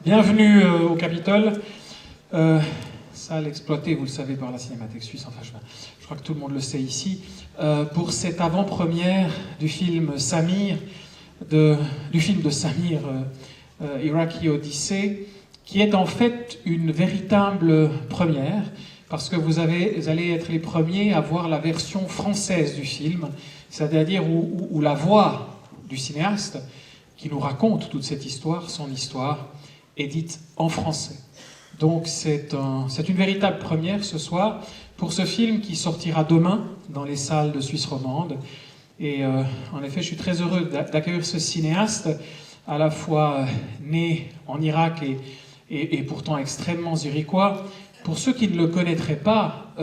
Bienvenue au Capitole, salle exploitée, vous le savez, par la Cinémathèque suisse, enfin je crois que tout le monde le sait ici, pour cette avant-première du film Samir, du film de Samir, Iraqi Odyssey, qui est en fait une véritable première, parce que vous allez être les premiers à voir la version française du film, c'est-à-dire où la voix du cinéaste, qui nous raconte toute cette histoire, son histoire, est dite en français. Donc c'est une véritable première ce soir pour ce film qui sortira demain dans les salles de Suisse romande. Et en effet, je suis très heureux d'accueillir ce cinéaste, à la fois né en Irak et pourtant extrêmement zurichois. Pour ceux qui ne le connaîtraient pas,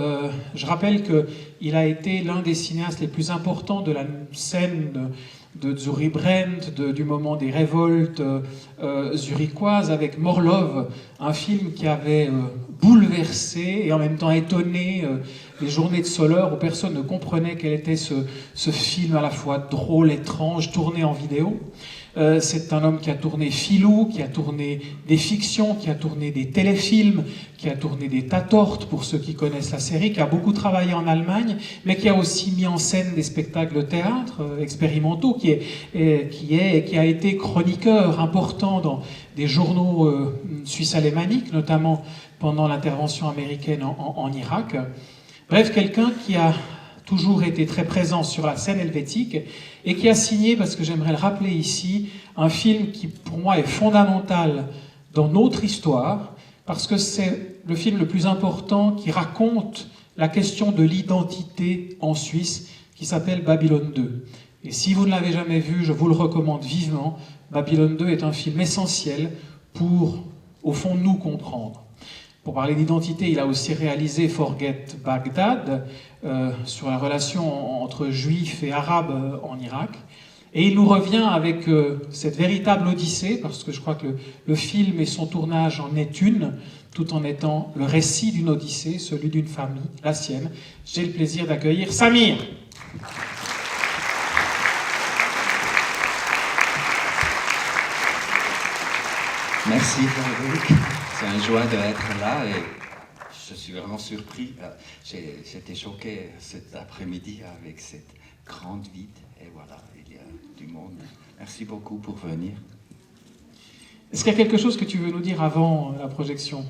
je rappelle qu'il a été l'un des cinéastes les plus importants de la scène de Zuri Brent, du moment des révoltes zurichoises, avec Morlov, un film qui avait bouleversé et en même temps étonné les journées de Soleure, où personne ne comprenait quel était ce film à la fois drôle, étrange, tourné en vidéo. C'est un homme qui a tourné Filou, qui a tourné des fictions, qui a tourné des téléfilms, qui a tourné des Tatortes, pour ceux qui connaissent la série, qui a beaucoup travaillé en Allemagne, mais qui a aussi mis en scène des spectacles de théâtre expérimentaux, qui a été chroniqueur important dans des journaux suisses alémaniques, notamment pendant l'intervention américaine en Irak. Bref, quelqu'un qui a toujours été très présent sur la scène helvétique et qui a signé, parce que j'aimerais le rappeler ici, un film qui pour moi est fondamental dans notre histoire, parce que c'est le film le plus important qui raconte la question de l'identité en Suisse, qui s'appelle Babylone 2. Et si vous ne l'avez jamais vu, je vous le recommande vivement. Babylone 2 est un film essentiel pour, au fond, nous comprendre. Pour parler d'identité, il a aussi réalisé Forget Baghdad, sur la relation entre juifs et arabes en Irak. Et il nous revient avec cette véritable odyssée, parce que je crois que le film et son tournage en est une, tout en étant le récit d'une odyssée, celui d'une famille, la sienne. J'ai le plaisir d'accueillir Samir. Merci Frédéric, c'est un joie d'être là et je suis vraiment surpris. J'étais choqué cet après-midi avec cette grande vide et voilà, il y a du monde. Merci beaucoup pour venir. Est-ce qu'il y a quelque chose que tu veux nous dire avant la projection ?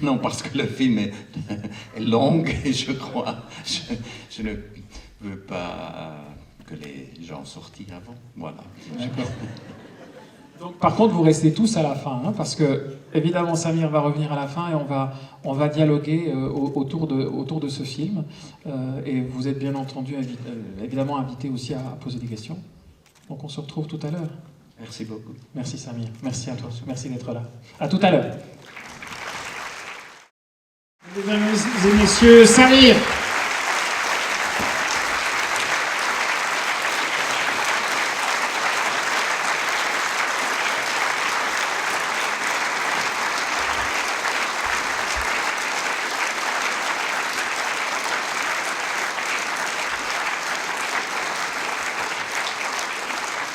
Non, parce que le film est long et je crois, je ne veux pas que les gens sortent avant. Voilà. D'accord. Donc, par contre, vous restez tous à la fin, hein, parce que, évidemment, Samir va revenir à la fin et on va dialoguer autour de ce film. Et vous êtes bien entendu évidemment invités aussi à poser des questions. Donc, on se retrouve tout à l'heure. Merci beaucoup. Merci Samir. Merci à toi. Merci d'être là. À tout à l'heure. Mesdames et messieurs, Samir.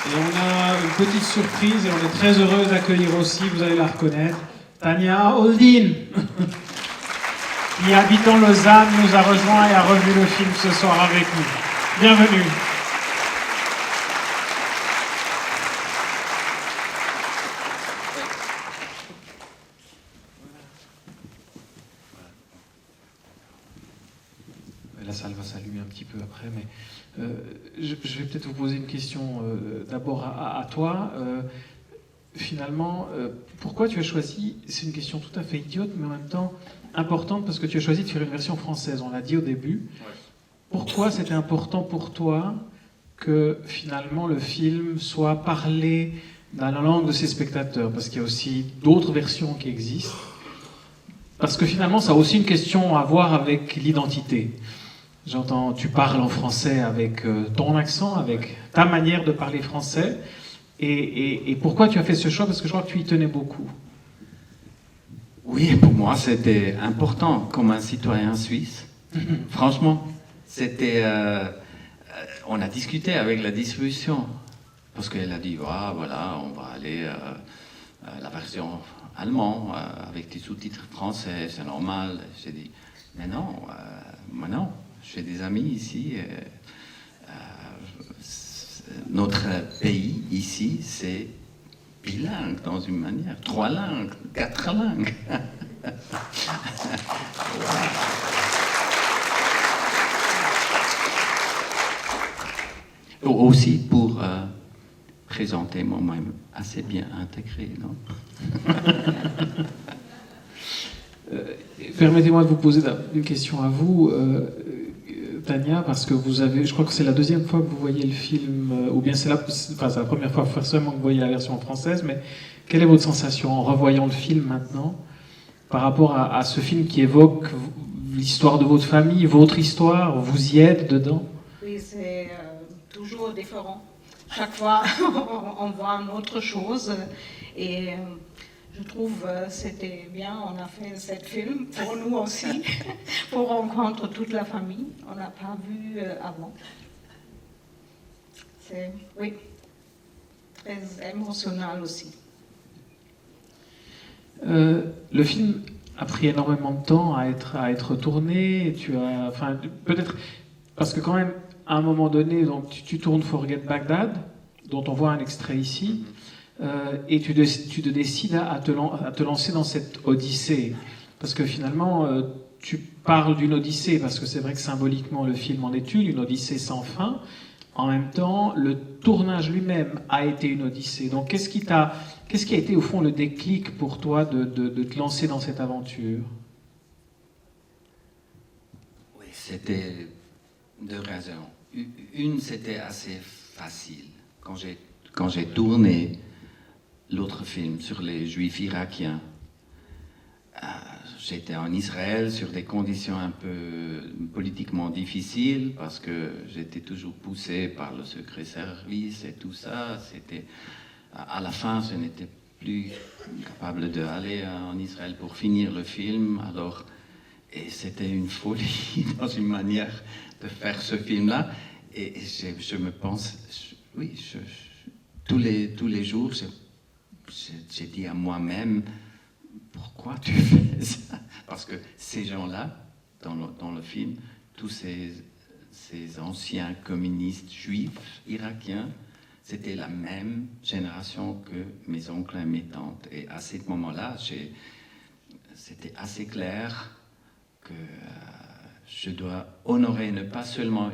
Et on a une petite surprise et on est très heureux d'accueillir aussi, vous allez la reconnaître, Tania Oldin, qui habitant Lausanne nous a rejoint et a revu le film ce soir avec nous. Bienvenue. La salle va s'allumer un petit peu après, mais je vais peut-être vous poser une question d'abord à toi. Finalement, pourquoi tu as choisi, c'est une question tout à fait idiote, mais en même temps importante, parce que tu as choisi de faire une version française, on l'a dit au début. Ouais. Pourquoi c'était important pour toi que finalement le film soit parlé dans la langue de ses spectateurs? Parce qu'il y a aussi d'autres versions qui existent. Parce que finalement, ça a aussi une question à voir avec l'identité. J'entends, tu parles en français avec ton accent, avec ta manière de parler français. Et pourquoi tu as fait ce choix? Parce que je crois que tu y tenais beaucoup. Oui, pour moi, c'était important comme un citoyen suisse. Franchement, c'était... on a discuté avec la distribution. Parce qu'elle a dit, ah, voilà, on va aller la version allemande avec des sous-titres français, c'est normal. J'ai dit, mais non, moi non, j'ai des amis ici. Notre pays ici, c'est bilingue dans une manière, 3 langues, 4 langues. Aussi pour présenter moi-même assez bien intégré, non? Permettez-moi de vous poser une question à vous, Tania, parce que vous avez, je crois que c'est la deuxième fois que vous voyez le film, ou bien c'est la première fois forcément que vous voyez la version française, mais quelle est votre sensation en revoyant le film maintenant par rapport à ce film qui évoque l'histoire de votre famille, votre histoire, vous y êtes dedans? Oui, c'est toujours différent. Chaque fois, on voit une autre chose. Et je trouve c'était bien, on a fait ce film pour nous aussi, pour rencontrer toute la famille. On n'a pas vu avant. C'est, oui, très émotionnel aussi. Le film a pris énormément de temps à être tourné. Enfin, peut-être parce que quand même, à un moment donné, donc tu tournes Forget Baghdad, dont on voit un extrait ici, et tu te décides à te lancer dans cette odyssée, parce que finalement, tu parles d'une odyssée, parce que c'est vrai que symboliquement le film en est une odyssée sans fin. En même temps, le tournage lui-même a été une odyssée. Donc, qu'est-ce qui a été au fond le déclic pour toi de te lancer dans cette aventure? Oui, c'était 2 raisons. Une, c'était assez facile. Quand j'ai tourné l'autre film sur les Juifs irakiens, j'étais en Israël sur des conditions un peu politiquement difficiles parce que j'étais toujours poussé par le secret service et tout ça. C'était, à la fin, je n'étais plus capable d'aller en Israël pour finir le film. Alors, et c'était une folie dans une manière de faire ce film-là. Et je me pense, tous les jours, j'ai dit à moi-même, pourquoi tu fais ça? Parce que ces gens-là, dans le film, tous ces anciens communistes juifs irakiens, c'était la même génération que mes oncles et mes tantes. Et à ce moment-là, c'était assez clair que je dois honorer ne pas seulement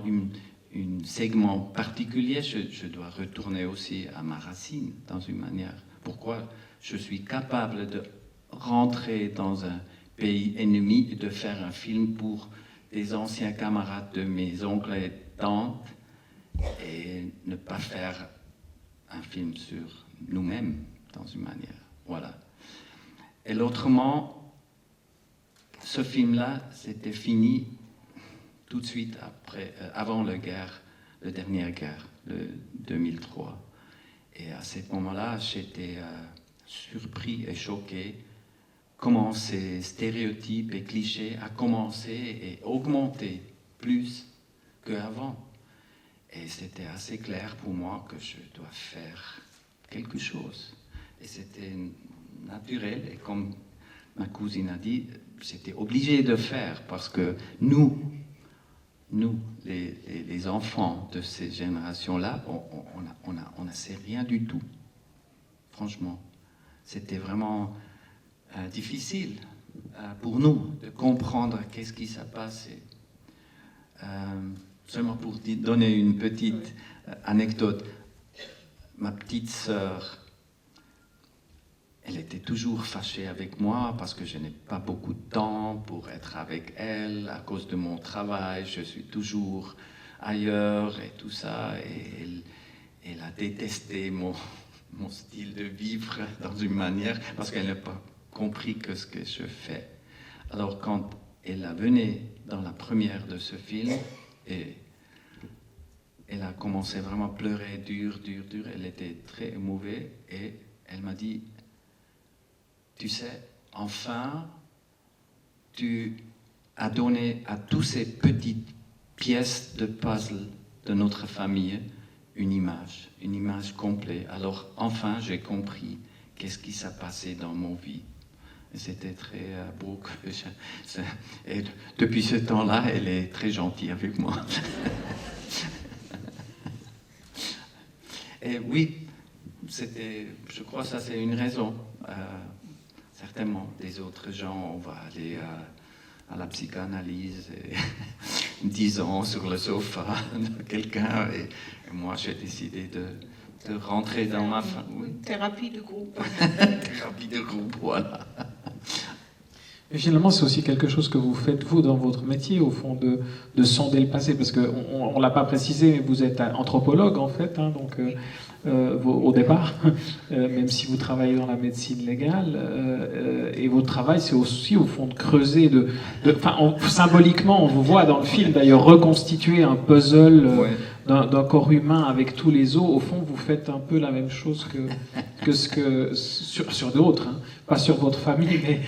un segment particulier, je dois retourner aussi à ma racine dans une manière. Pourquoi je suis capable de rentrer dans un pays ennemi et de faire un film pour des anciens camarades de mes oncles et tantes et ne pas faire un film sur nous-mêmes dans une manière. Voilà. Et l'autrement, ce film-là, c'était fini tout de suite avant la dernière guerre, le 2003. Et à ce moment-là, j'étais surpris et choqué comment ces stéréotypes et clichés a commencé et augmenté plus qu'avant. Et c'était assez clair pour moi que je dois faire quelque chose. Et c'était naturel, et comme ma cousine a dit, j'étais obligé de faire, parce que nous, les enfants de ces générations-là, on ne sait rien du tout. Franchement, c'était vraiment difficile pour nous de comprendre qu'est-ce qui s'est passé. Seulement pour donner une petite anecdote, ma petite sœur, elle était toujours fâchée avec moi parce que je n'ai pas beaucoup de temps pour être avec elle. À cause de mon travail, je suis toujours ailleurs et tout ça. Et elle a détesté mon style de vivre dans une manière parce qu'elle n'a pas compris que ce que je fais. Alors quand elle a venu dans la première de ce film, et elle a commencé vraiment à pleurer dur. Elle était très émouvée et elle m'a dit, tu sais, enfin, tu as donné à toutes ces petites pièces de puzzle de notre famille une image complète. Alors enfin, j'ai compris qu'est-ce qui s'est passé dans mon vie. Et c'était très beau. Et depuis ce temps-là, elle est très gentille avec moi. Et oui, je crois que ça c'est une raison. Certainement, des autres gens, on va aller à la psychanalyse, et 10 ans sur le sofa de quelqu'un, et moi j'ai décidé de rentrer dans ma famille. Une thérapie de groupe. Thérapie de groupe, voilà. Et finalement, c'est aussi quelque chose que vous faites, vous, dans votre métier, au fond, de sonder le passé, parce qu'on ne l'a pas précisé, mais vous êtes anthropologue, en fait, hein, donc, au départ, même si vous travaillez dans la médecine légale, et votre travail, c'est aussi, au fond, de creuser, symboliquement, on vous voit dans le film, d'ailleurs, reconstituer un puzzle Ouais. d'un corps humain avec tous les os. Au fond, vous faites un peu la même chose sur d'autres, hein. Pas sur votre famille, mais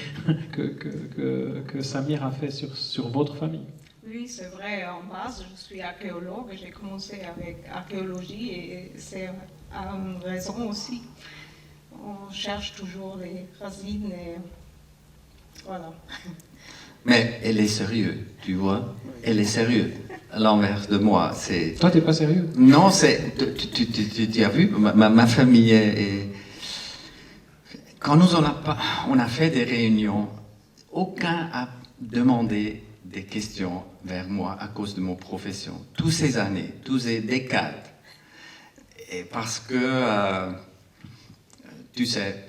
que Samir a fait sur votre famille. Oui, c'est vrai, en base, je suis archéologue, j'ai commencé avec archéologie et c'est une raison aussi. On cherche toujours les racines et voilà. Mais elle est sérieuse, tu vois. Elle est sérieuse. À l'envers de moi, c'est... Toi, t'es pas sérieux? Non, c'est... Tu as vu, ma famille est... Quand on a fait des réunions, aucun a demandé des questions vers moi à cause de mon profession. Toutes ces années, toutes ces décades. Et parce que... tu sais,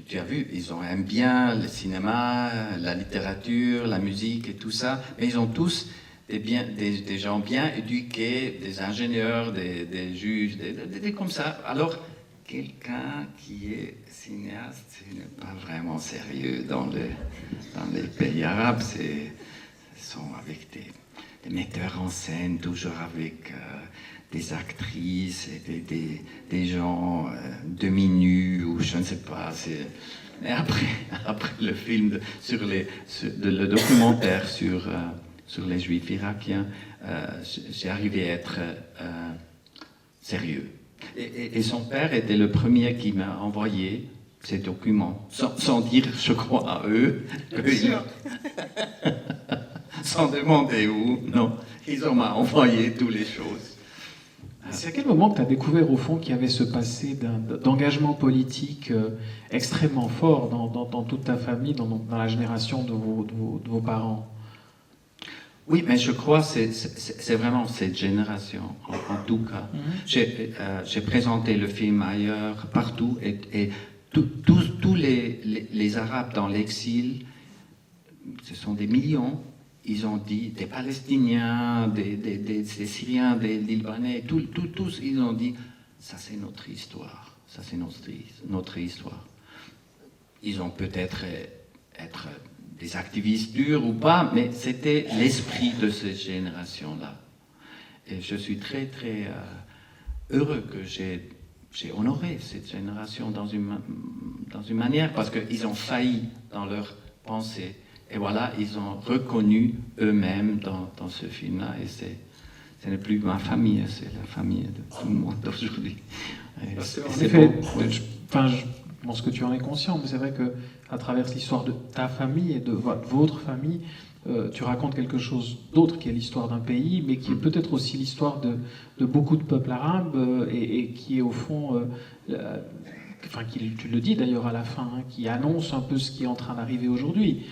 tu as vu, ils aiment bien le cinéma, la littérature, la musique et tout ça, mais ils ont tous des gens bien éduqués, des ingénieurs, des juges, des comme ça. Alors, quelqu'un qui est cinéaste, il n'est pas vraiment sérieux dans les pays arabes. Ils sont avec des metteurs en scène, toujours avec... des actrices et des gens demi-nus ou je ne sais pas. Et après le film, le documentaire sur les Juifs irakiens, j'ai arrivé à être sérieux. Et son père était le premier qui m'a envoyé ces documents, sans dire, je crois, à eux. Sans demander où, non. Ils m'ont envoyé toutes les choses. C'est à quel moment que tu as découvert au fond qu'il y avait ce passé d'engagement politique extrêmement fort dans toute ta famille, dans la génération de vos parents? Oui, mais je crois que c'est vraiment cette génération, en tout cas. J'ai présenté le film ailleurs, partout, et tous les Arabes dans l'exil, ce sont des millions. Ils ont dit, des Palestiniens, des Syriens, des Libanais, tous, ils ont dit, ça c'est notre histoire, ça c'est notre histoire. Ils ont peut-être être des activistes durs ou pas, mais c'était l'esprit de cette génération-là. Et je suis très, très heureux que j'ai honoré cette génération dans une manière, parce qu'ils ont failli dans leur pensée. Et voilà, ils ont reconnu eux-mêmes dans ce film-là. Et ce n'est plus ma famille, c'est la famille de tout le monde aujourd'hui. En effet, je pense que tu en es conscient, mais c'est vrai qu'à travers l'histoire de ta famille et de votre famille, tu racontes quelque chose d'autre qui est l'histoire d'un pays, mais qui est peut-être aussi l'histoire de beaucoup de peuples arabes et qui est au fond... tu le dis d'ailleurs à la fin, hein, qui annonce un peu ce qui est en train d'arriver aujourd'hui.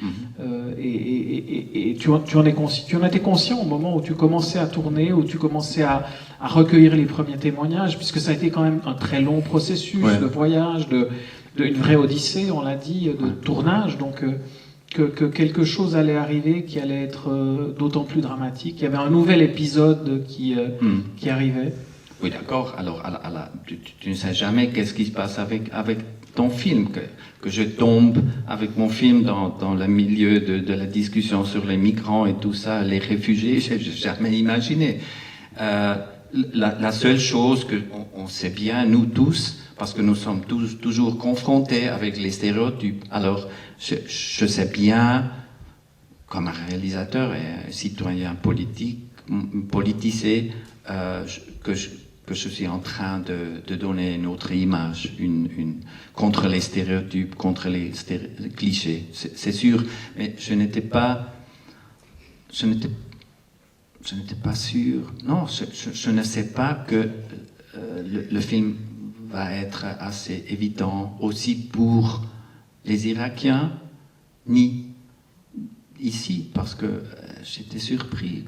Et tu en étais conscient au moment où tu commençais à tourner, où tu commençais à recueillir les premiers témoignages, puisque ça a été quand même un très long processus de voyage, une vraie odyssée, on l'a dit, de tournage, donc que quelque chose allait arriver qui allait être d'autant plus dramatique. Il y avait un nouvel épisode qui arrivait. Oui, d'accord. Alors, tu ne sais jamais qu'est-ce qui se passe avec ton film, que je tombe avec mon film dans le milieu de la discussion sur les migrants et tout ça, les réfugiés, je n'ai jamais imaginé. La seule chose qu'on sait bien, nous tous, parce que nous sommes toujours confrontés avec les stéréotypes, alors je sais bien, comme un réalisateur et un citoyen politisé, que je suis en train de donner une autre image, contre les stéréotypes, contre les clichés. C'est sûr, mais je n'étais pas sûr. Non, je ne sais pas que le film va être assez évident aussi pour les Irakiens, ni ici, parce que j'étais surpris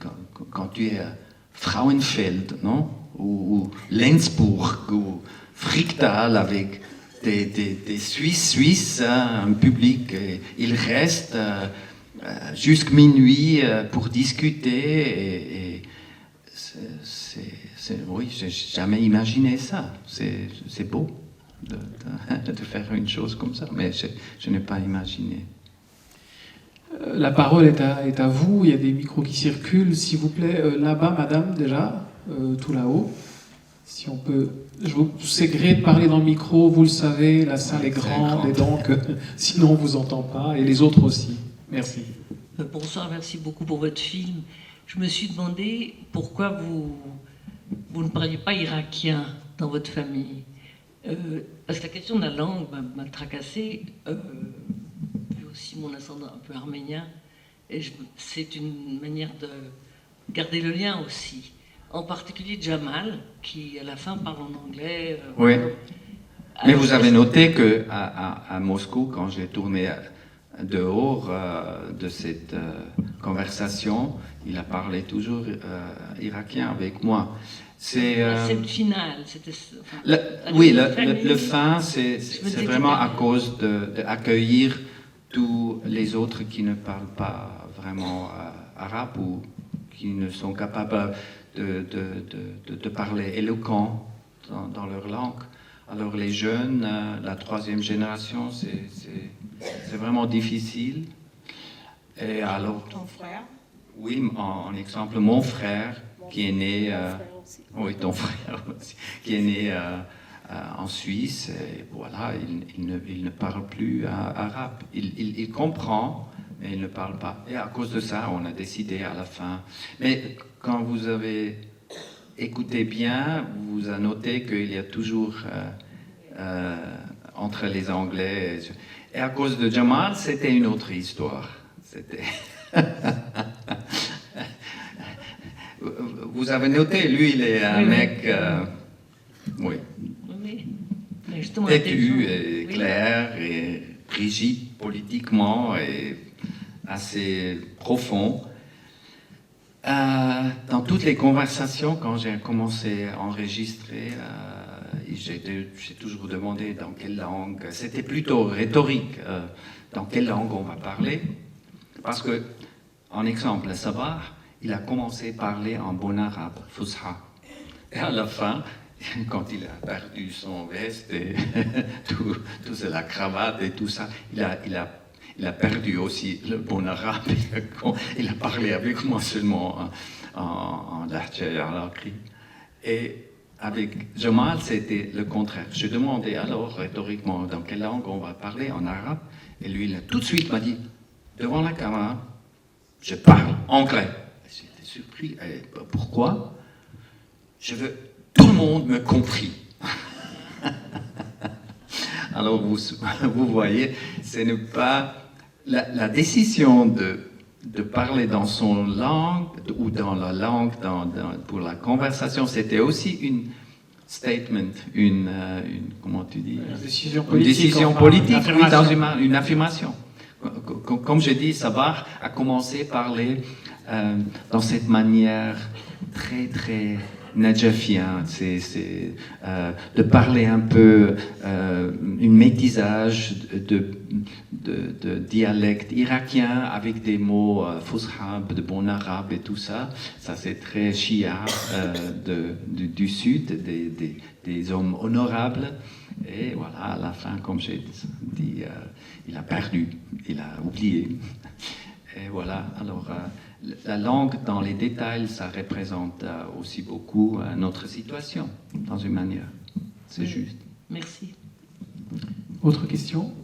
quand tu es à Frauenfeld, non? Ou Lenzburg, ou Fricktal, avec des Suisses, hein, un public, et ils restent jusqu'à minuit pour discuter, et oui, j'ai jamais imaginé ça. C'est beau de faire une chose comme ça, mais je n'ai pas imaginé. La parole est à vous, il y a des micros qui circulent, s'il vous plaît. Là-bas, madame, déjà, tout là-haut. Si on peut... Je vous sais gré de parler dans le micro, vous le savez, la salle est grande, et donc sinon on ne vous entend pas, et les autres aussi. Merci. Bonsoir, merci beaucoup pour votre film. Je me suis demandé pourquoi vous ne parliez pas irakien dans votre famille. Parce que la question de la langue m'a tracassée, puis aussi mon ascendant un peu arménien, et c'est une manière de garder le lien aussi. En particulier Jamal, qui à la fin parle en anglais. Oui. Mais vous avez noté qu'à Moscou, quand j'ai tourné dehors de cette conversation, il a parlé toujours irakien avec moi. C'est la scène finale, c'était. Enfin, oui, le fin, c'est vraiment à cause d'accueillir tous les autres qui ne parlent pas vraiment arabe ou qui ne sont capables de parler éloquent dans leur langue. Alors les jeunes, la troisième génération, c'est vraiment difficile. Et alors, Ton frère? Oui, en exemple, mon frère qui est né, oui, ton frère aussi, qui est né en Suisse, et voilà, il ne parle plus arabe. Il comprend, mais il ne parle pas. Et à cause de ça, on a décidé à la fin. Mais quand vous avez écouté bien, vous avez noté qu'il y a toujours entre les Anglais. Et à cause de Jamal, c'était une autre histoire. C'était. Vous avez noté, lui, il est un mec, oui, têtu et clair et rigide politiquement et assez profond. Dans toutes les conversations, quand j'ai commencé à enregistrer, j'ai toujours demandé dans quelle langue. C'était plutôt rhétorique, dans quelle langue on va parler. Parce que, en exemple, Sabah, il a commencé à parler en bon arabe, Fusha. Et à la fin, quand il a perdu son veste et tout la cravate et tout ça, il a perdu aussi le bon arabe. Il a parlé avec moi seulement en lahja arabie. Et avec Jamal, c'était le contraire. Je demandais alors rhétoriquement dans quelle langue on va parler, en arabe, et lui, il a tout de suite m'a dit, devant la caméra, je parle anglais. J'étais surpris. Et pourquoi? Je veux tout le monde me compris. Alors vous voyez, ce n'est pas la décision de parler dans son langue ou dans la langue pour la conversation, c'était aussi une statement, comment tu dis? Une décision Une politique. décision Enfin, politique, une oui, dans affirmation. une affirmation. Comme je dis, Sabah a commencé à parler dans cette manière très, très nadjafien, de parler un peu, une métissage de dialecte irakien avec des mots fusha, de bon arabe et tout ça. Ça, c'est très chia du sud, des hommes honorables. Et voilà, à la fin, comme j'ai dit, il a perdu, il a oublié. Et voilà, alors la langue dans les détails, ça représente aussi beaucoup notre situation, dans une manière. C'est juste. Merci. Autre question?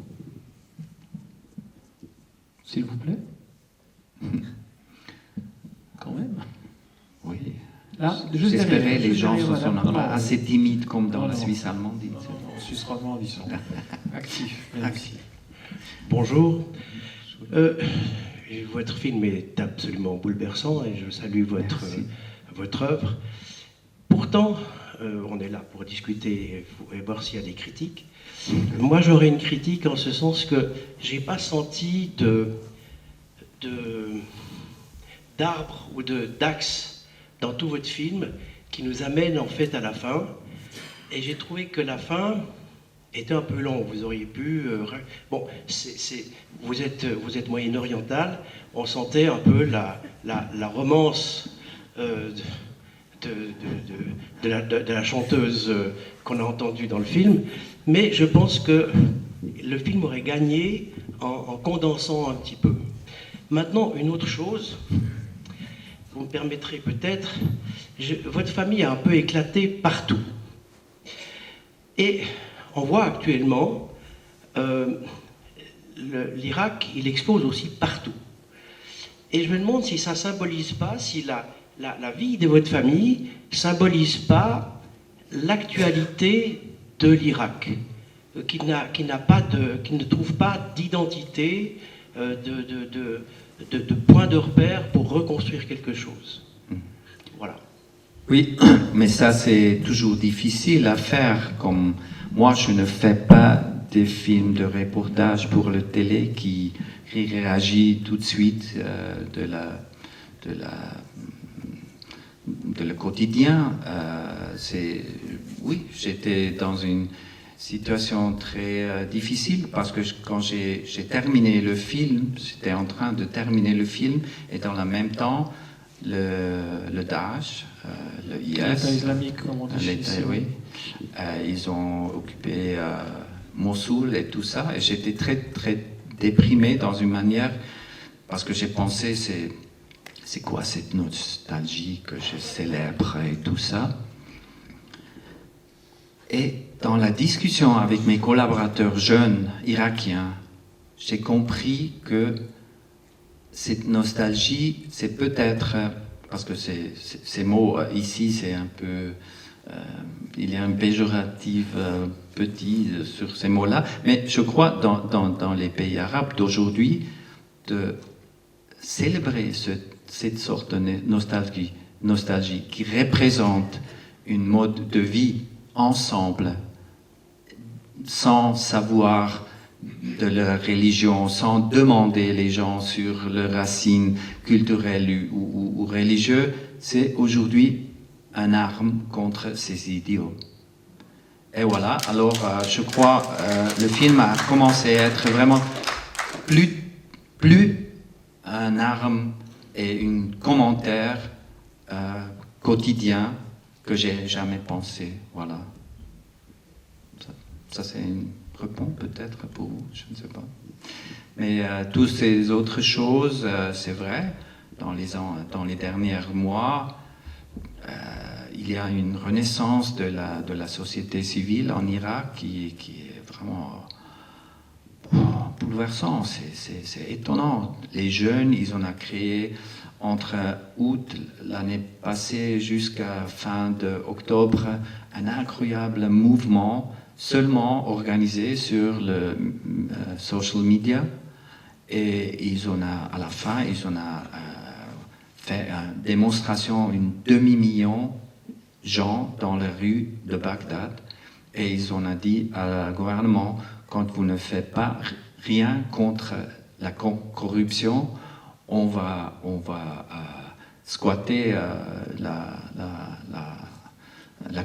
S'il vous plaît. Quand même. Oui. Là, juste J'espérais derrière, les juste gens derrière, ne sont madame. pas assez timides comme dans Non, la non. Suisse allemande. Non, non, en Suisse romande, ils sont actifs. Actifs. Bonjour. Votre film est absolument bouleversant et je salue votre œuvre. Pourtant, on est là pour discuter et voir s'il y a des critiques. Moi, j'aurais une critique en ce sens que j'ai pas senti d'arbre ou d'axe dans tout votre film qui nous amène en fait à la fin. Et j'ai trouvé que la fin était un peu longue. Vous auriez pu... bon, vous êtes moyen-oriental. On sentait un peu la romance de la chanteuse qu'on a entendue dans le film. Mais je pense que le film aurait gagné en condensant un petit peu. Maintenant, une autre chose, vous me permettrez peut-être, votre famille a un peu éclaté partout. Et on voit actuellement, l'Irak, il explose aussi partout. Et je me demande si ça ne symbolise pas, si la vie de votre famille ne symbolise pas l'actualité de l'Irak, qui ne trouve pas d'identité, de point de repère pour reconstruire quelque chose. Voilà. Oui, mais ça c'est toujours difficile à faire. Comme moi, je ne fais pas des films de reportage pour le télé qui réagit tout de suite de le quotidien. Oui, j'étais dans une situation très difficile parce que quand j'ai terminé le film, j'étais en train de terminer le film et dans le même temps, le Daesh, le IS, L'État islamique, comme on dit ici. oui, ils ont occupé Mossoul et tout ça, et j'étais très très déprimé dans une manière parce que j'ai pensé c'est quoi cette nostalgie que je célèbre et tout ça. Et dans la discussion avec mes collaborateurs jeunes irakiens, j'ai compris que cette nostalgie, c'est peut-être, parce que ces mots ici, c'est un peu, il y a un péjoratif petit sur ces mots-là, mais je crois dans les pays arabes d'aujourd'hui, de célébrer cette sorte de nostalgie qui représente une mode de vie ensemble, sans savoir de leur religion, sans demander les gens sur leurs racines culturelles ou religieuses, c'est aujourd'hui une arme contre ces idiots. Et voilà, alors je crois le film a commencé à être vraiment plus une arme et un commentaire quotidien que j'ai jamais pensé. Voilà. Ça c'est une réponse peut-être pour vous, je ne sais pas. Mais toutes ces autres choses, c'est vrai, dans les derniers mois, il y a une renaissance de la société civile en Irak qui est vraiment bouleversant, c'est étonnant. Les jeunes, ils en ont créé entre août l'année passée jusqu'à fin d'octobre un incroyable mouvement seulement organisé sur le social media, et à la fin ils ont fait une démonstration, une demi-million de gens dans les rues de Bagdad, et ils ont dit au gouvernement: quand vous ne faites pas rien contre la corruption, on va squatter la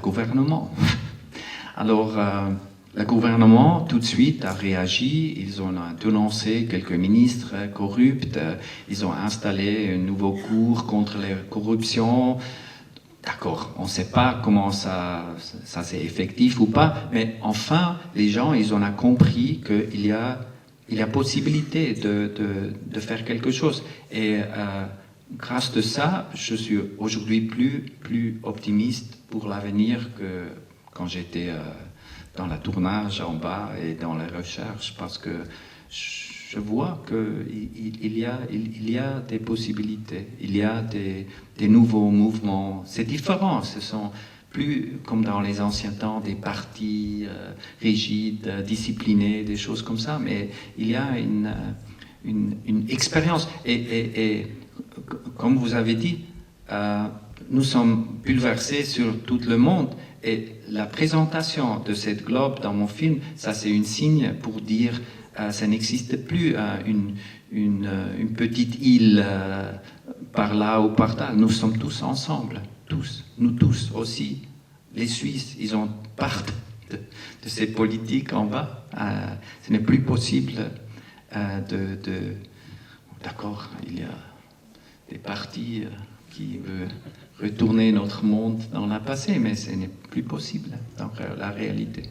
gouvernement. Alors, le gouvernement, tout de suite, a réagi. Ils ont dénoncé quelques ministres corrupts. Ils ont installé un nouveau cours contre la corruption. D'accord, on ne sait pas comment ça c'est effectif ou pas, mais enfin, les gens, ils ont compris qu'il y a possibilité de faire quelque chose. Et grâce à ça, je suis aujourd'hui plus optimiste pour l'avenir que quand j'étais dans le tournage en bas et dans les recherches, parce que je vois qu'il y a des possibilités, il y a des nouveaux mouvements. C'est différent, ce sont plus comme dans les anciens temps des partis rigides, disciplinés, des choses comme ça, mais il y a une expérience. Et comme vous avez dit, nous sommes bouleversés sur tout le monde. Et la présentation de cette globe dans mon film, ça c'est un signe pour dire ça n'existe plus une petite île par là ou par là. Nous sommes tous ensemble, tous, nous tous aussi. Les Suisses, ils ont part de ces politiques en bas. Ce n'est plus possible D'accord, il y a des partis qui veulent retourner notre monde dans le passé, mais ce n'est plus possible dans la réalité.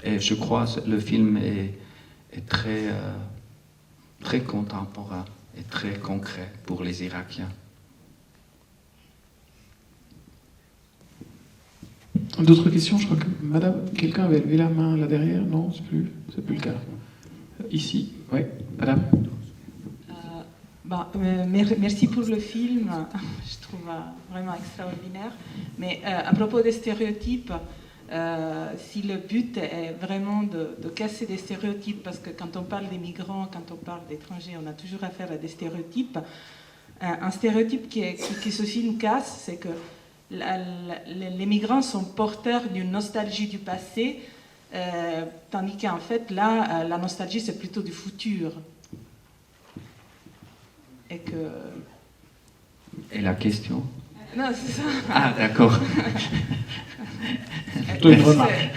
Et je crois que le film est très, très contemporain et très concret pour les Irakiens. D'autres questions? Je crois que madame, quelqu'un avait levé la main là derrière. Non, c'est plus le cas. Ici, oui, madame. Merci pour le film, je trouve vraiment extraordinaire. Mais à propos des stéréotypes, si le but est vraiment de casser des stéréotypes, parce que quand on parle des migrants, quand on parle d'étrangers, on a toujours affaire à des stéréotypes. Un stéréotype que ce film casse, c'est que les migrants sont porteurs d'une nostalgie du passé, tandis qu'en fait, là, la nostalgie, c'est plutôt du futur. Et la question? Non, c'est ça. Ah, d'accord. Plutôt une remarque.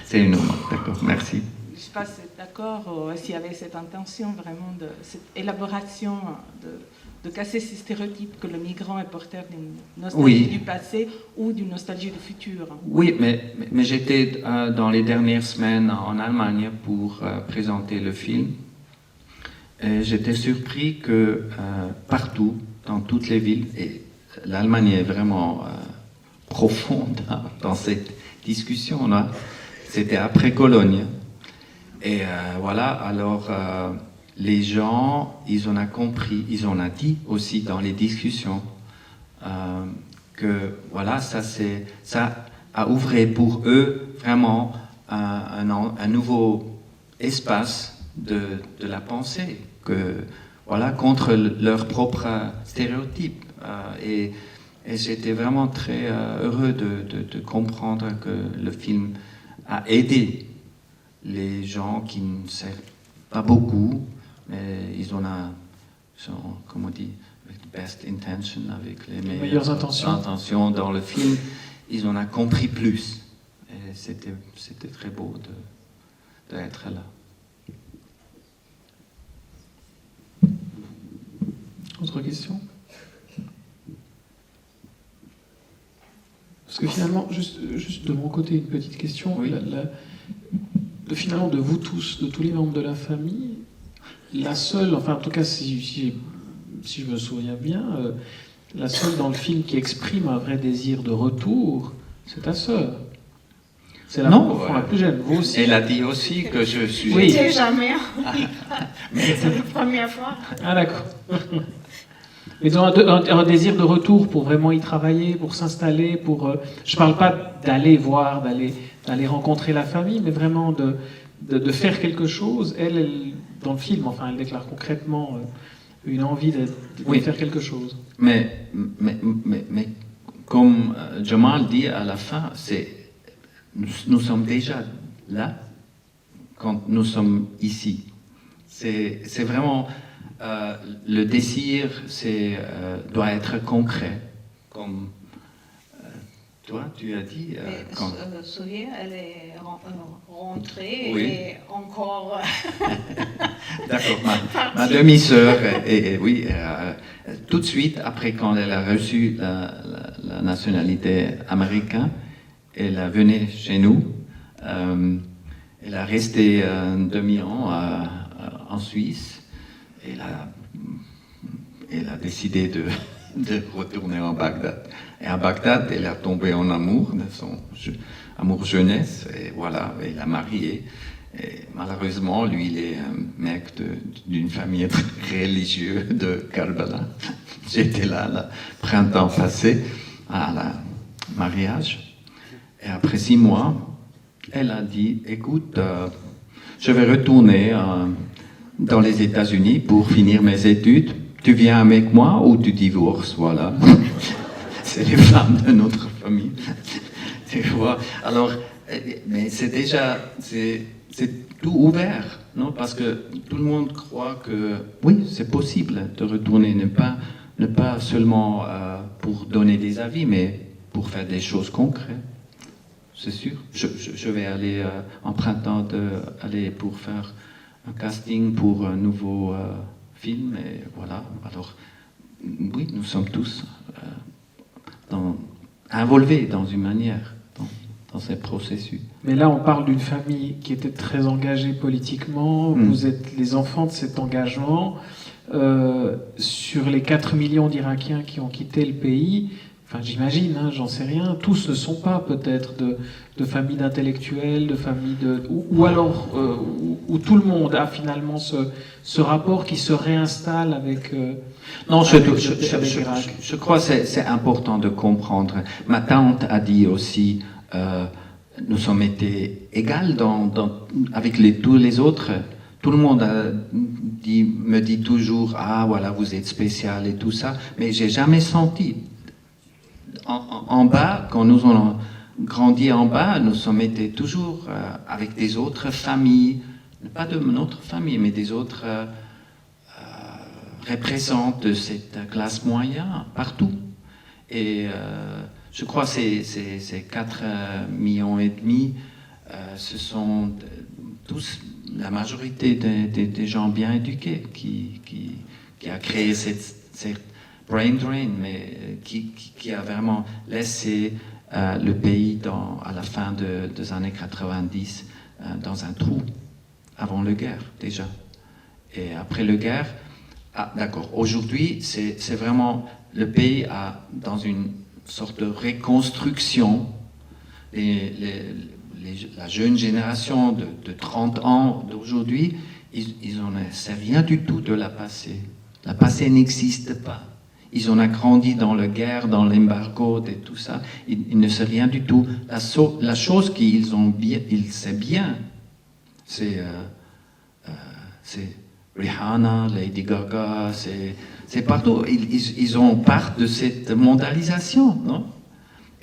C'est une remarque, d'accord, merci. Je ne sais pas si c'est d'accord, s'il y avait cette intention vraiment de cette élaboration de casser ces stéréotypes que le migrant est porteur d'une nostalgie du passé ou d'une nostalgie du futur. Oui, mais j'étais dans les dernières semaines en Allemagne pour présenter le film. Et j'étais surpris que partout, dans toutes les villes, et l'Allemagne est vraiment profonde dans cette discussion-là, c'était après Cologne. Et voilà, alors les gens, ils en ont compris, ils en ont dit aussi dans les discussions que voilà, ça a ouvert pour eux vraiment un nouveau espace de la pensée, voilà, contre leurs propres stéréotypes. Et j'étais vraiment très heureux de comprendre que le film a aidé les gens qui ne savent pas beaucoup, mais ils sont, comme on dit, avec the best intention, avec les meilleures intentions dans le film, ils en ont compris plus. Et c'était très beau d'être là. Autre question? Parce que finalement, juste de mon côté, une petite question. Oui. Finalement, de vous tous, de tous les membres de la famille, la seule, enfin en tout cas si je me souviens bien, la seule dans le film qui exprime un vrai désir de retour, c'est ta sœur. C'est la plus jeune, vous aussi. Elle a dit aussi que je suis... Oui. Je n'étais jamais c'est la première fois. Ah d'accord. Ils ont un désir de retour pour vraiment y travailler, pour s'installer, pour... je ne parle pas d'aller voir, d'aller rencontrer la famille, mais vraiment de faire quelque chose. Elle, dans le film, enfin, elle déclare concrètement une envie de faire quelque chose. Mais comme Jamal dit à la fin, nous sommes déjà là quand nous sommes ici. C'est vraiment... le désir doit être concret, comme toi tu as dit. Souviens, elle est rentrée oui. Et encore. D'accord, ma demi-sœur, oui, tout de suite après quand elle a reçu la nationalité américaine, elle est venue chez nous. Elle a resté un demi-an en Suisse. Elle a décidé de retourner en Bagdad. Et à Bagdad, elle a tombé en amour, de son amour jeunesse, et voilà, elle a marié. Et malheureusement, lui, il est un mec d'une famille religieuse de Karbala. J'étais là le printemps passé à la mariage. Et après 6 mois, elle a dit, écoute, je vais retourner dans les États-Unis pour finir mes études. Tu viens avec moi ou tu divorces, voilà. C'est les femmes de notre famille. Tu vois. Alors, mais c'est déjà, c'est tout ouvert, non? Parce que tout le monde croit que, oui, c'est possible de retourner, ne pas seulement pour donner des avis, mais pour faire des choses concrètes. C'est sûr. Je vais aller en printemps aller pour faire un casting pour un nouveau film, et voilà. Alors, oui, nous sommes tous involvés dans une manière dans ces processus. Mais là, on parle d'une famille qui était très engagée politiquement. Vous êtes les enfants de cet engagement. Sur les 4 millions d'Irakiens qui ont quitté le pays, enfin j'imagine, hein, j'en sais rien, tous ne sont pas peut-être de familles d'intellectuels, de familles ou alors où tout le monde a finalement ce rapport qui se réinstalle avec. Non, je crois que c'est important de comprendre. Ma tante a dit aussi, nous sommes été égales avec tous les autres. Tout le monde me dit toujours, ah voilà, vous êtes spécial et tout ça, mais j'ai jamais senti. En bas, quand nous avons grandi en bas, nous sommes été toujours avec des autres familles, pas de notre famille, mais des autres représentants de cette classe moyenne partout. Et je crois que ces 4,5 millions, ce sont tous la majorité des gens bien éduqués qui a créé cette brain drain, mais qui a vraiment laissé le pays à la fin des années 90 dans un trou, avant la guerre déjà. Et après la guerre, d'accord, aujourd'hui c'est vraiment le pays dans une sorte de reconstruction. La jeune génération de 30 ans d'aujourd'hui, ils n'en savent rien du tout de la passé. La passé n'existe pas. Ils ont grandi dans la guerre, dans l'embargo et tout ça. Ils ne savent rien du tout. La chose qu'ils savent bien, c'est Rihanna, Lady Gaga, c'est partout. Ils ont part de cette mondialisation, non?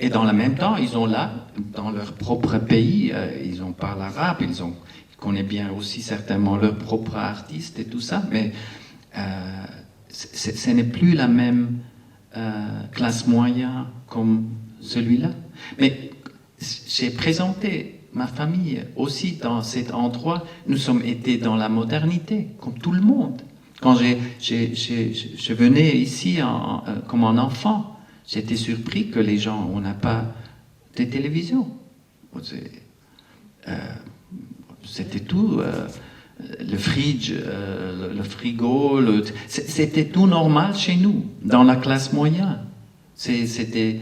Et dans le même temps, ils ont là, dans leur propre pays, ils ont parlé arabe, ils connaissent bien aussi certainement leurs propres artistes et tout ça, mais ce n'est plus la même classe moyenne comme celui-là. Mais j'ai présenté ma famille aussi dans cet endroit. Nous sommes été dans la modernité, comme tout le monde. Quand je venais ici comme un enfant, j'étais surpris que les gens, on n'a pas de télévision. C'était tout, le fridge, le frigo, c'était tout normal chez nous, dans la classe moyenne. C'était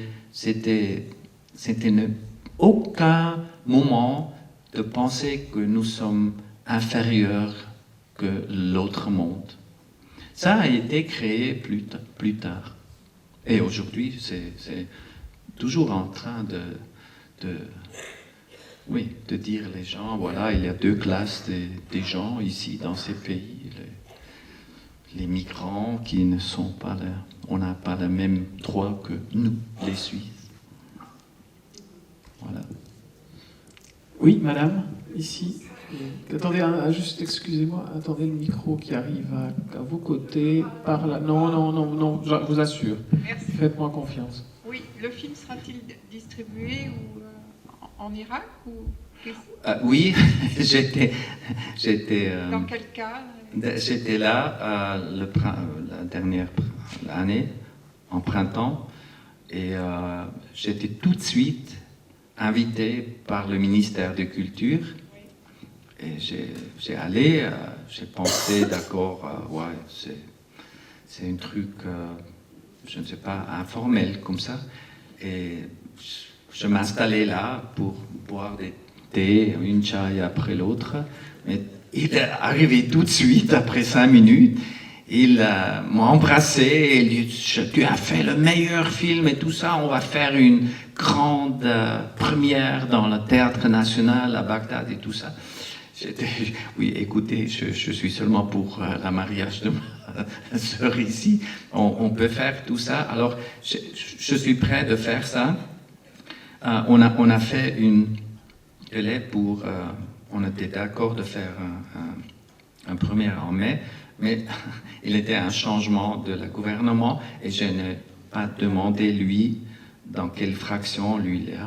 aucun moment de penser que nous sommes inférieurs que l'autre monde. Ça a été créé plus tard. Et aujourd'hui, c'est toujours en train de dire les gens, voilà, il y a 2 classes des gens ici dans ces pays. Les migrants qui ne sont pas là, on n'a pas le même droit que nous, les Suisses. Voilà. Oui, madame, ici. Attendez, juste, excusez-moi, attendez le micro qui arrive à vos côtés, par là. Non, je vous assure. Merci. Faites-moi confiance. Oui, le film sera-t-il distribué en Irak ou oui, j'étais. dans quel cas? J'étais là la dernière année, en printemps, et j'étais tout de suite invité par le ministère de Culture. Et j'ai allé, j'ai pensé, d'accord, ouais, c'est un truc, je ne sais pas, informel comme ça. Et je m'installais là pour boire thé, une chai après l'autre. Mais il est arrivé tout de suite, après 5 minutes. Il m'a embrassé et il dit « Tu as fait le meilleur film et tout ça, on va faire une grande première dans le Théâtre National à Bagdad et tout ça. » Oui, écoutez, je suis seulement pour le mariage de ma sœur ici. On peut faire tout ça. Alors, je suis prêt de faire ça. On a fait une délai pour... on était d'accord de faire un premier en mai, mais il était un changement de le gouvernement et je n'ai pas demandé, lui, dans quelle fraction lui il est.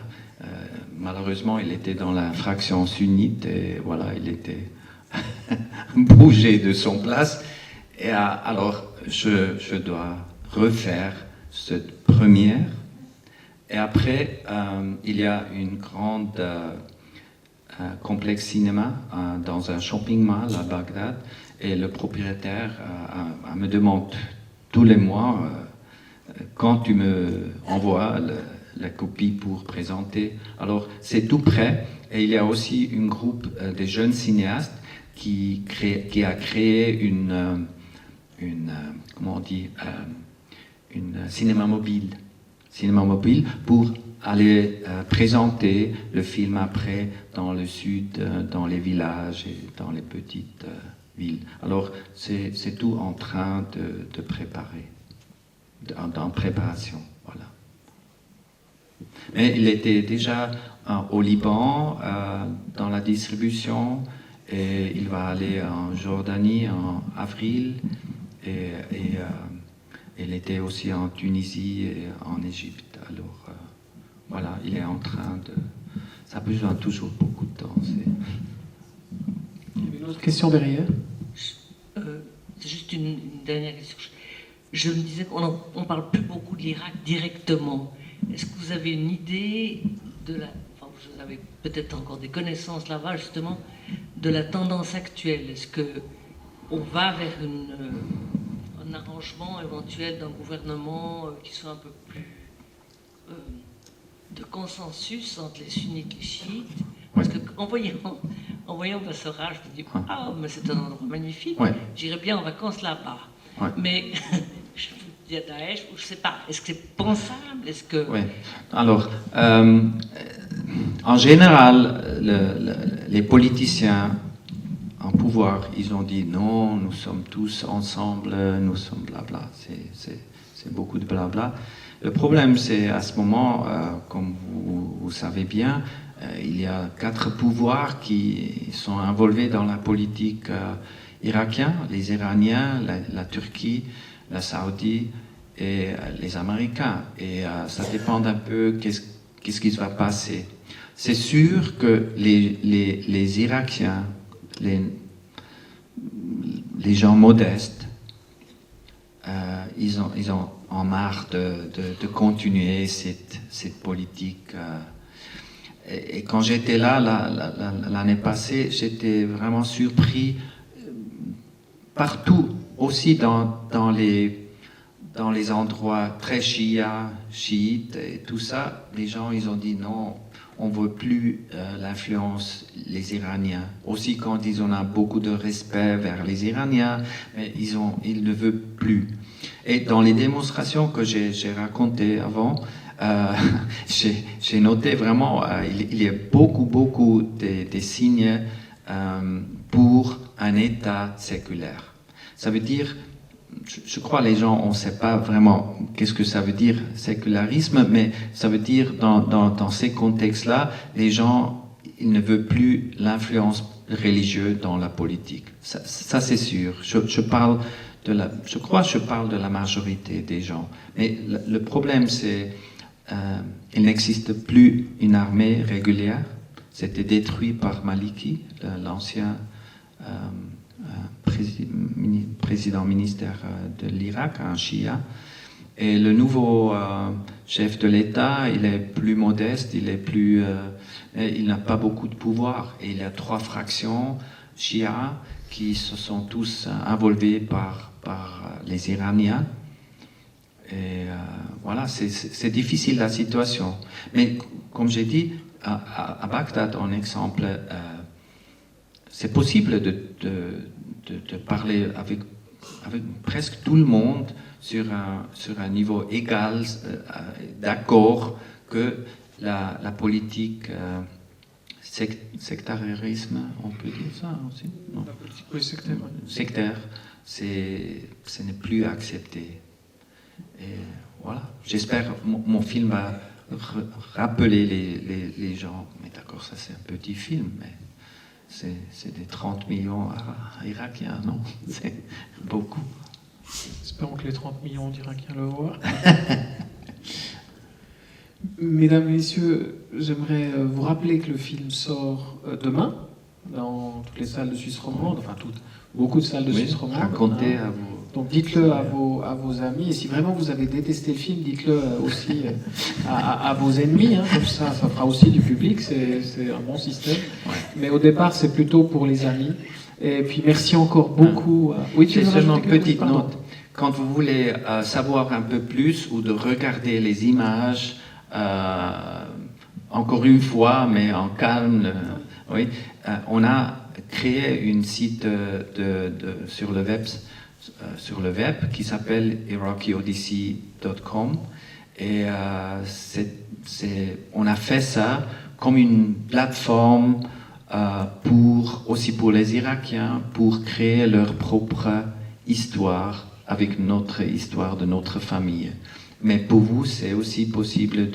Malheureusement, il était dans la fraction sunnite et voilà, il était bougé de son place. Et alors, je dois refaire cette première. Et après, il y a une grande complexe cinéma dans un shopping mall à Bagdad. Et le propriétaire me demande tous les mois quand tu me envoies la copie pour présenter. Alors, c'est tout prêt. Et il y a aussi un groupe de jeunes cinéastes qui a créé une comment on dit, une cinéma mobile pour aller présenter le film après dans le sud, dans les villages et dans les petites villes. Alors, c'est tout en train de préparer, en préparation, voilà. Mais il était déjà au Liban, dans la distribution, et il va aller en Jordanie en avril, et il était aussi en Tunisie et en Égypte. Alors, voilà, il est en train de... Ça a besoin toujours beaucoup de temps. Il y avait une autre question derrière. C'est juste une dernière question. Je me disais qu'on ne parle plus beaucoup de l'Irak directement. Est-ce que vous avez une idée de la... Enfin, vous avez peut-être encore des connaissances là-bas, justement, de la tendance actuelle? Est-ce qu'on va vers un arrangement éventuel d'un gouvernement qui soit un peu plus de consensus entre les sunnites et les chiites? Parce qu'en voyant Bassorah, je me dis, ah, mais c'est un endroit magnifique, j'irais bien en vacances là-bas. Ouais. Mais je vous dis à Daesh, je ne sais pas, est-ce que c'est pensable? Est-ce que... Oui. Alors, en général, les politiciens en pouvoir, ils ont dit non, nous sommes tous ensemble, nous sommes blabla. C'est beaucoup de blabla. Le problème, c'est à ce moment, comme vous savez bien, il y a 4 pouvoirs qui sont involvés dans la politique irakienne, les Iraniens, la Turquie, la Saoudie et les Américains. Et ça dépend un peu qu'est-ce qui va passer. C'est sûr que les Irakiens, les gens modestes, ils ont en marre de continuer cette politique. Et quand j'étais là, l'année passée, j'étais vraiment surpris partout, aussi dans les endroits très chiites et tout ça. Les gens, ils ont dit non, on ne veut plus l'influence les Iraniens. Aussi quand ils ont beaucoup de respect vers les Iraniens, mais ils ne veulent plus. Et dans les démonstrations que j'ai racontées avant, j'ai noté vraiment, il y a beaucoup des signes pour un État séculaire. Ça veut dire, je crois les gens, on ne sait pas vraiment qu'est-ce que ça veut dire sécularisme, mais ça veut dire dans ces contextes-là, les gens, ils ne veulent plus l'influence religieuse dans la politique. Ça c'est sûr. Je parle de la majorité des gens. Mais le problème c'est il n'existe plus une armée régulière. C'était détruit par Maliki, l'ancien président ministère de l'Irak, un Shia. Et le nouveau chef de l'État, il est plus modeste, il n'a pas beaucoup de pouvoir. Et il y a 3 fractions Shia qui se sont tous involvés par les Iraniens. Et voilà, c'est difficile la situation. Mais comme j'ai dit, à Bagdad, en exemple, c'est possible de parler avec presque tout le monde sur un niveau égal, d'accord que la politique sectarisme, on peut dire ça aussi, non? La politique, oui, sectaire. Sectaire, ce n'est plus accepté. Et voilà, j'espère mon film va rappeler les gens. Mais d'accord, ça c'est un petit film, mais c'est des 30 millions Irakiens, non? C'est beaucoup. Espérons que les 30 millions d'Irakiens le voient. Mesdames et messieurs, j'aimerais vous rappeler que le film sort demain dans toutes les salles de Suisse romande, enfin beaucoup de salles de Suisse romande. Racontez à vous. Donc dites-le à vos amis, et si vraiment vous avez détesté le film, dites-le aussi à vos ennemis, hein, comme ça fera aussi du public, c'est un bon système. Ouais. Mais au départ, c'est plutôt pour les amis. Et puis merci encore beaucoup. Oui, tu C'est veux seulement rajouter une quelque petite chose? Pardon. note. Quand vous voulez savoir un peu plus ou de regarder les images, encore une fois, mais en calme, oui, on a créé une site sur le web qui s'appelle irakiodyssey.com et on a fait ça comme une plateforme aussi pour les Irakiens, pour créer leur propre histoire avec notre histoire de notre famille. Mais pour vous, c'est aussi possible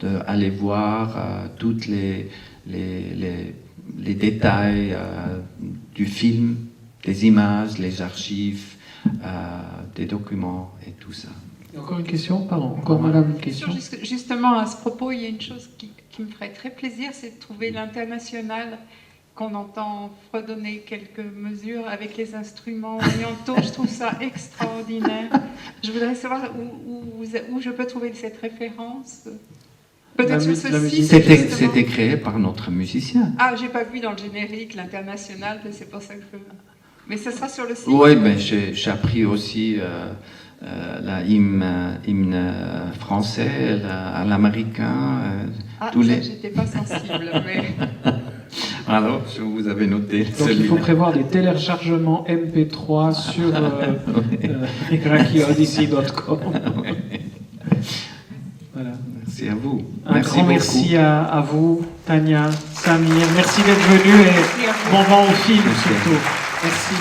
d'aller voir toutes les détails du film, des images, les archives, des documents et tout ça. Encore une question? Pardon, encore madame, une question? Justement, à ce propos, il y a une chose qui me ferait très plaisir, c'est de trouver l'international qu'on entend fredonner quelques mesures avec les instruments orientaux. Je trouve ça extraordinaire. Je voudrais savoir où je peux trouver cette référence. Peut-être sur ce site. C'était créé par notre musicien. Ah, j'ai pas vu dans le générique l'international, c'est pour ça que je... Mais ce sera sur le site. Oui, mais j'ai appris aussi l'hymne français, à l'américain. J'étais pas sensible, mais... Alors, je vous avais noté. Donc il faut prévoir des téléchargements MP3 sur irakiodyssey.com. Voilà. Merci à vous. Un grand merci à vous, Tania, Samir. Merci d'être venus et bon vent au film surtout. Merci.